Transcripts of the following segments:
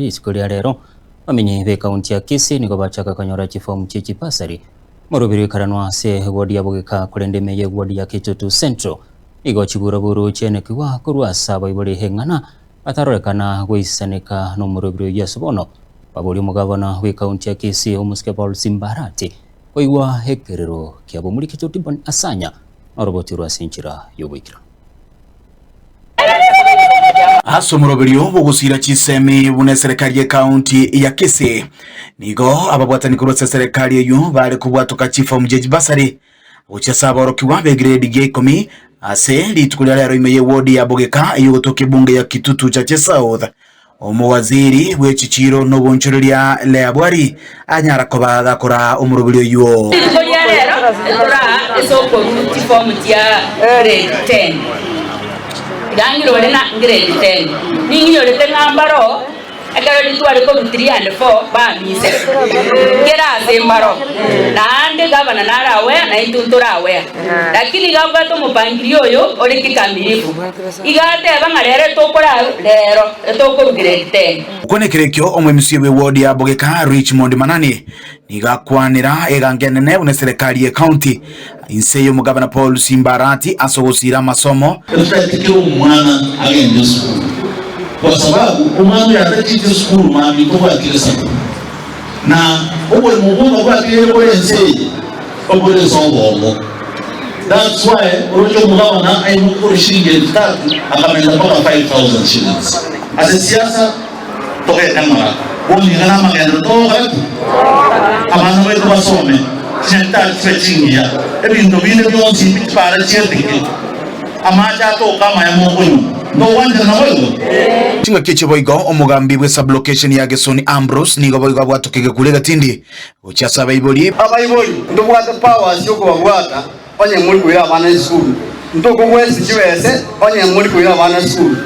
Isikulia rero amenye be kaunti ya Kisii niko bachaka kanyora chifomu chichi pasari morubiri karanwa se wodi ya bugika kurende meye wodi ya Kitutu Central igo chibura buru chene kiwa kurwa saba ibori hengana atarorekana gwisaneka no morubiri yasubono baburi mugabana we kaunti ya Kisii Omuske Paul Simbarati koiwa hekerero kyabo muri Kitutu bon asanya oroboti rwa sinchira yobikira Aso murobelio bugusira chisemi bune serikali ya kaunti ya Kisii nigo ababwatani kurose serikali eyo bale kubwatuka chifa mjeji basari uchasaba orokiwa be grade J10 ase litukulia lero imeye wodi ya bogeka eyo gotoke bunge ya Kitutu cha South omuwaziri wechichiro no bonchoreria le abwari anyara kobaga kora omurobelio yo litukulia lero esoko chifa mtia grade 10 Gangi wale na grade 10 ningi yole ngambaro akaro litwale ko 304 ba mise kera sembaro nande gavana narawe na ituntura lakini gava to mupangilio yo ole kikamilifu igate bangarere tokora lero toko grade 10 ukone kirekyo omwe msiwe wodi ya bogeka Richmond Manani nigakwanira egangenene une serikali ya county inseyo mugabana Paul Simbarati asogosira masomo tutakikio mwana agende school kwa sababu umwana yatakije school mami kwa kile sababu na ubwe mubona kwa kile kwa nseyi obule songo that's why urojo mugabana ayimukuru shilingi 3 akamenda kwa 5000 shillings asisiasa toke kamera woni ngana magendo toka abantu wetu basome senta tsetingia ebindo bine byonsi bitwara cyetike amaja to kama ya mungu no wanda na wewe tinga keche boigo omugambi bwe sub location ya Gesoni Ambrose nigo boigo bwatukege kulega tindi uchasa bayiboli abayiboli ndobwata powers yo kubwata onye muri kuira abana school ndoko wese chiwese onye muri kuira abana school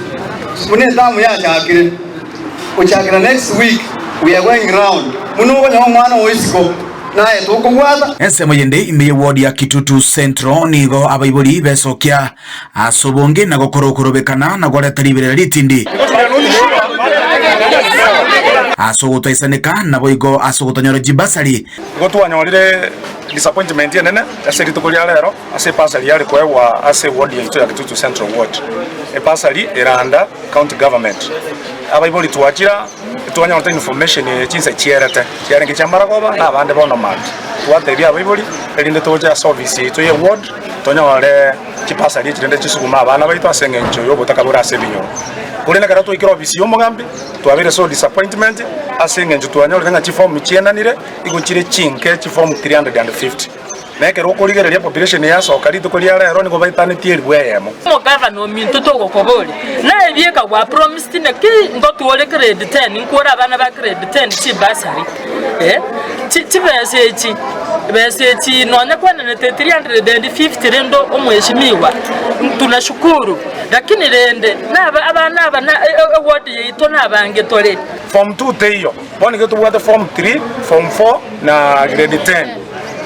mune tamu ya chakire uchakira next week we are going round muno bonya mwana oisiko naye tukugwata ensemo yende imeye wodi ya Kitutu Central nigo abayiboli besokia asobonge na gokorokorobekana na gwala taribere litindi asogoto isaneka na boigo asogotonyoro jibasari gotwanyorire disappointment yenene ase litukulia lero ase pasali yale kwewa ase wodi ya Kitutu Central ward e pasali eranda county government abayiboli tuwachira tuwanyora information chinsa chierete chiarenge chamara koba na bande bono mat tuwateria abayiboli elinde toja service to ye ward tonyore chipasali chirende chisuguma abana baitu asengencho yo botakabura asebinyo kulena karato ikiro bisi yo mugambi tuabire so disappointment asengencho tuwanyora nga chiform chienanire igunchire chinke chiform 350 neke rokoligereria population ya so kalito kolia lero niko baitane tieri bweyemo mo governor minto to gokoboli na ebieka wa promised ne ki ndo tuole grade 10 nkora abana ba grade 10 chi basari besechi nonya kwana na 350 rendo omweshimiwa tunashukuru lakini rende naba abana award yito nabange tole form 2 teyo boni getu bwate form 3 form 4 na grade 10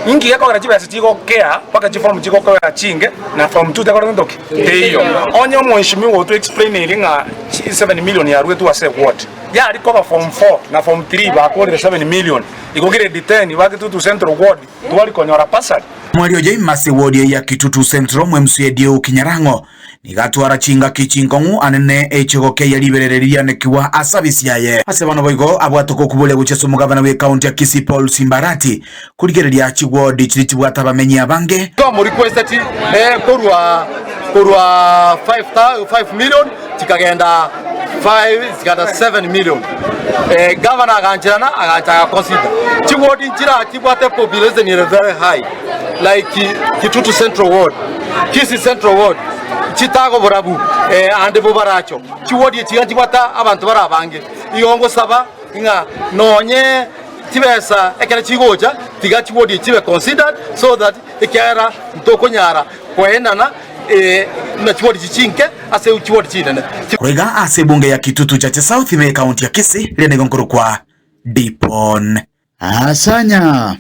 ingi yako kana chibasi chiko kea paka chiform chiko kwa chinge na form 2 takora ndoki teyo onyo mweshimiwa to explain ilinga 7 million ya rwetu ase what ya alikoba form 4 na form 3 ba kwa 7 million igogire D10 wa Kitutu Central ward tuwali konyora pasali mwali oje mase wodi ya Kitutu Central mwemsuye dio kinyarango nigatwara chinga kichingongu anene echigoke ya liberereria nekiwa asabisi yaye ase bano boigo abwatoko kubule gucheso mugabana we county ya Kisii Paul Simbarati kurigereria chigwodi chiritibwata bamenyi abange to muri request korwa 5 million tikagenda 5 zikata 7 million governor aganjirana agacha consider chigwodi nchira chibwate population is very high like Kitutu Central ward Kisii Central ward chitago borabu ande bobaracho chiwodi chigachibata abantu barabange iyongo saba nga nonye tibesa ekere chigoja tigachiwodi chibe considered so that ekera ntokonyara kwenana na chiwodi chichinke ase chiwodi chinene kwega ase bunge ya Kitutu cha South me county ya Kisii lene gonkoro kwa Dipon Asanya.